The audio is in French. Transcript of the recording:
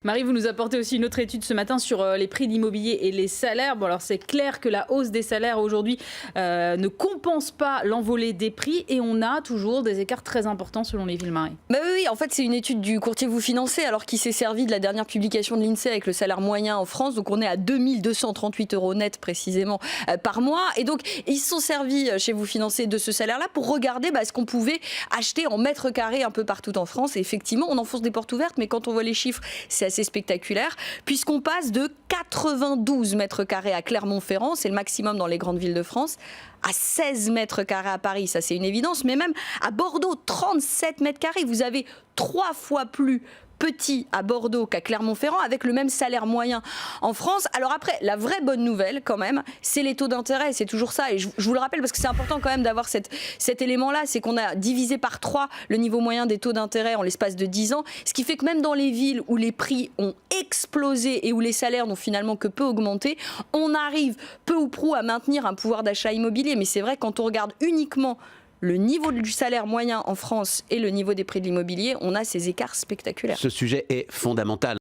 Marie, vous nous apportez aussi une autre étude ce matin sur les prix de l'immobilier et les salaires. Bon, alors c'est clair que la hausse des salaires aujourd'hui ne compense pas l'envolée des prix et on a toujours des écarts très importants selon les villes, Marie. Bah oui, en fait, c'est une étude du courtier Vous Financez, alors qui s'est servi de la dernière publication de l'INSEE avec le salaire moyen en France. Donc on est à 2238 € net précisément par mois. Et donc ils se sont servis chez Vous Financez de ce salaire-là pour regarder ce qu'on pouvait acheter en mètres carrés un peu partout en France. Et effectivement, on enfonce des portes ouvertes, mais quand on voit les chiffres, c'est assez spectaculaire, puisqu'on passe de 92 mètres carrés à Clermont-Ferrand, c'est le maximum dans les grandes villes de France, à 16 mètres carrés à Paris, ça c'est une évidence, mais même à Bordeaux, 37 mètres carrés, vous avez 3 fois plus petit à Bordeaux qu'à Clermont-Ferrand, avec le même salaire moyen en France. Alors après, la vraie bonne nouvelle quand même, c'est les taux d'intérêt, c'est toujours ça, et je vous le rappelle parce que c'est important quand même d'avoir cet élément-là, c'est qu'on a divisé par 3 le niveau moyen des taux d'intérêt en l'espace de 10 ans, ce qui fait que même dans les villes où les prix ont explosé et où les salaires n'ont finalement que peu augmenté, on arrive peu ou prou à maintenir un pouvoir d'achat immobilier. Mais c'est vrai, quand on regarde uniquement le niveau du salaire moyen en France et le niveau des prix de l'immobilier, on a ces écarts spectaculaires. Ce sujet est fondamental.